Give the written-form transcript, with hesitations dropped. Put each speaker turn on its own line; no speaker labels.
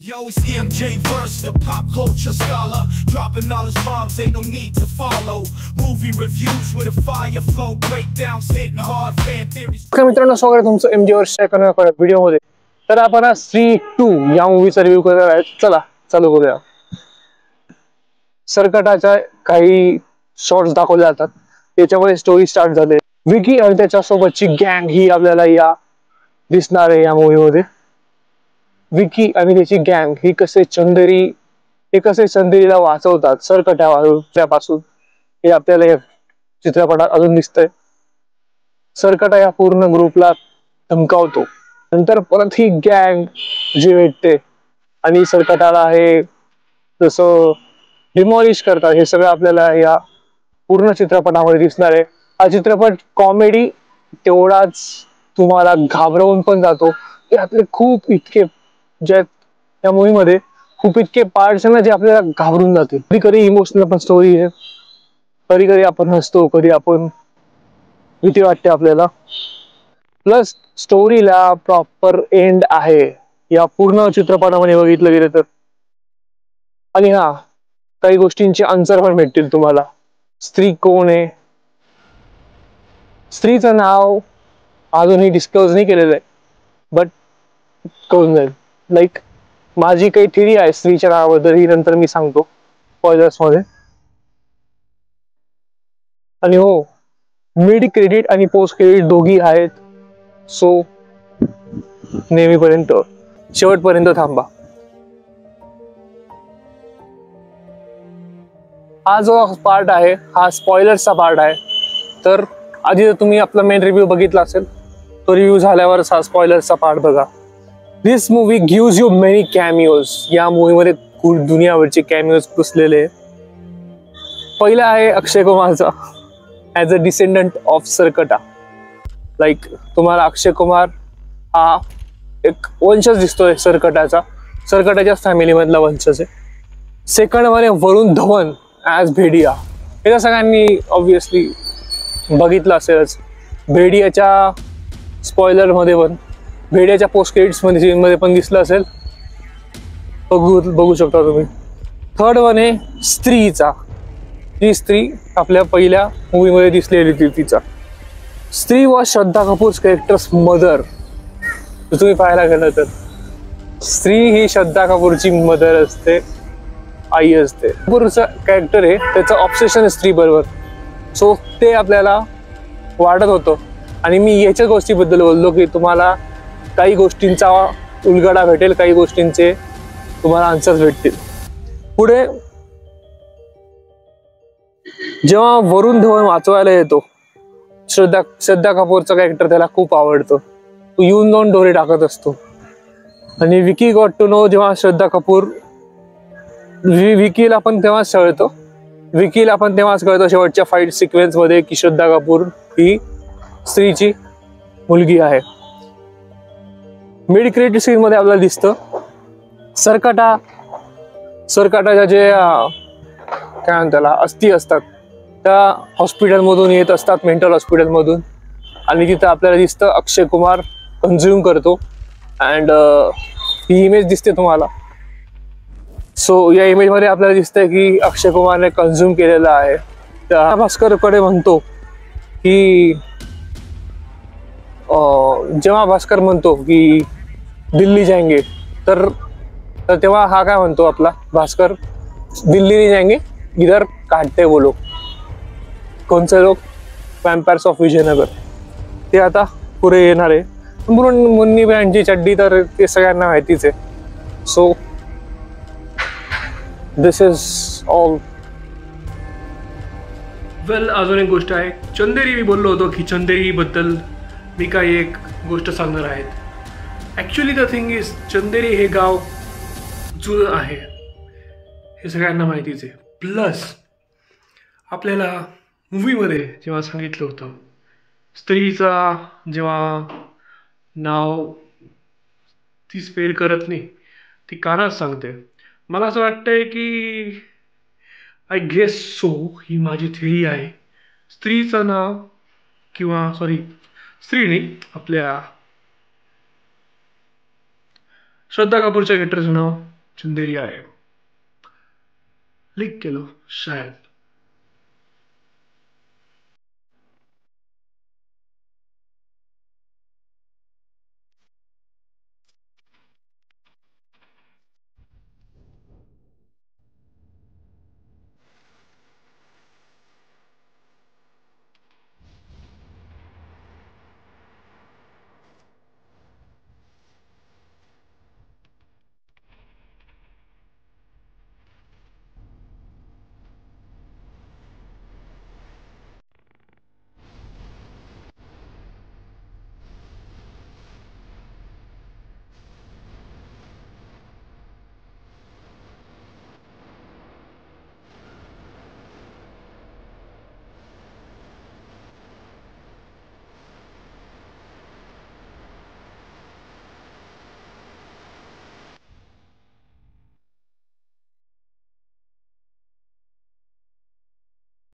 Yo, it's EMJ Verse, the pop culture scholar. Dropping knowledge bombs, ain't no need to follow. Movie reviews with a fire flow, breakdowns hitting hard, fan theories.
मित्रांनो, स्वागत आहे तुमचं MG वर्सच्या एका नव्या व्हिडिओमध्ये. तर आपण आज स्त्री 2 या मूवीचा रिव्ह्यू करणार आहोत. चला चालू करूया. सरकटाच्या काही शॉट्स दाखवले जातात, त्याच्यामध्ये स्टोरी स्टार्ट झाले. विकी आणि त्याच्यासोबतची गँग ही आपल्याला या दिसणार आहे या मूवीमध्ये. विकी आणि त्याची गँग ही कसे चंदेरीला वाचवतात सरकटापासून, हे आपल्याला या चित्रपटात अजून दिसतंय. सरकटा या पूर्ण ग्रुपला धमकावतो. नंतर परत ही गँग जी भेटते आणि सरकटाला हे जसं डिमॉलिश करतात, हे सगळं आपल्याला या पूर्ण चित्रपटामध्ये दिसणार आहे. हा चित्रपट कॉमेडी तेवढाच तुम्हाला घाबरवून पण जातो. यातले खूप इतके ज्यात या मूवीमध्ये खूप इतके पार्ट्स आहेत ना, जे आपल्याला घाबरून जातील. कधी कधी इमोशनल पण स्टोरी आहे, कधी कधी आपण हसतो, कधी आपण भीती वाटते आपल्याला. प्लस स्टोरीला प्रॉपर एंड आहे या पूर्ण चित्रपटामध्ये बघितलं गेलं तर. आणि हा, काही गोष्टींचे आन्सर पण भेटतील तुम्हाला. स्त्री कोण आहे, स्त्रीचं नाव अजूनही डिस्क्लोज नाही केलेलं आहे, बट कळून जाईल. लाईक माझी काही थिअरी आहे स्त्रीच्या नावाबद्दल, ही नंतर मी सांगतो स्पॉयलर्स मध्ये. आणि हो, मिड क्रेडिट आणि पोस्ट क्रेडिट दोघी आहेत, सो नेहमीपर्यंत शेवटपर्यंत थांबा. हा जो पार्ट आहे हा स्पॉयलर्सचा पार्ट आहे. तर आधी जर तुम्ही आपला मेन रिव्ह्यू बघितला असेल, तो रिव्ह्यू झाल्यावरच हा स्पॉयलर्सचा पार्ट बघा. दिस मूवी गिव्स यू मेनी कॅमिओज. या मूवीमध्ये खूप दुनियावरचे कॅमिओज पुसलेले. पहिला आहे अक्षय कुमारचा as a descendant of Sarkata. Like तुम्हाला अक्षय कुमार हा एक वंशज दिसतोय सरकटाच्याच फॅमिलीमधला वंशज आहे. सेकंड मध्ये वरुण धवन ॲज भेडिया. हे तर सगळ्यांनी ऑब्विसली बघितलं असेलच. भेडियाच्या स्पॉयलरमध्ये पण, भेडियाच्या पोस्ट क्रेडिट्समध्ये सीनमध्ये पण दिसलं असेल, बघू शकता तुम्ही. थर्ड वन आहे स्त्रीचा. ही स्त्री आपल्या पहिल्या मूवीमध्ये दिसलेली ती. तिचा स्त्री was Shraddha Kapoor characters mother. तुम्ही पाहायला गेलं तर स्त्री ही श्रद्धा कपूरची मदर असते, आई असते. कपूरचं कॅरेक्टर आहे, त्याचं ऑब्सेशन आहे स्त्री बरोबर. सो ते आपल्याला वाटत होतं. आणि मी याच्या गोष्टीबद्दल बोललो की तुम्हाला काही गोष्टींचा उलगडा भेटेल, काही गोष्टींचे तुम्हाला आन्सर्स भेटतील. पुढे जेव्हा वरुण धवन वाचवायला येतो, श्रद्धा कपूरचं कॅरेक्टर त्याला खूप आवडतं. तो येऊन जाऊन डोरे टाकत असतो. आणि विकी गॉट टू नो, जेव्हा श्रद्धा कपूर विकीला पण तेव्हाच कळतं शेवटच्या फाईट सिक्वेन्स मध्ये की श्रद्धा कपूर ही स्त्रीची मुलगी आहे. मिड क्रेडिट सीन मध्ये आपल्याला दिसतं सरकटाच्या जे काय म्हणतात त्याला अस्थी असतात, त्या हॉस्पिटलमधून येत असतात, मेंटल हॉस्पिटलमधून. आणि तिथं आपल्याला दिसतं अक्षय कुमार कन्झ्युम करतो. अँड ही इमेज दिसते तुम्हाला. सो या इमेजमध्ये आपल्याला दिसतंय की अक्षय कुमारने कन्झ्युम केलेला आहे. त्या भास्करकडे म्हणतो की जेव्हा भास्कर म्हणतो की दिल्ली जाएंगे, तर तेव्हा हा काय म्हणतो आपला भास्कर, दिल्ली नाही जाएंगे, इधर काटते वो लोग. कोणचे लोक? वॅम्पायर्स ऑफ विजयनगर. ते आता पुढे येणार आहे. मुन्नी बँडची चड्डी तर ते सगळ्यांना माहितीच आहे. So this is all.
Well, अजून एक गोष्ट आहे, चंदेरी. मी बोललो होतो की चंदेरीबद्दल मी काही एक गोष्ट सांगणार आहेत. ॲक्च्युली द थिंग इज, चंदेरी हे गाव जुनं आहे, हे सगळ्यांना माहितीच आहे. प्लस आपल्याला मूवीमध्ये जेव्हा सांगितलं होतं स्त्रीचा जेव्हा नाव ती स्पेल करत नाही, ती कानाच सांगते. मला असं वाटतंय की आय गेस सो, ही माझी थिअरी आहे. स्त्रीचं नाव किंवा स्त्री नाही, आपल्या श्रद्धा कपूरच्या कॅरेक्टरचं नाव चंदेरी आहे. लीक केलं शायद.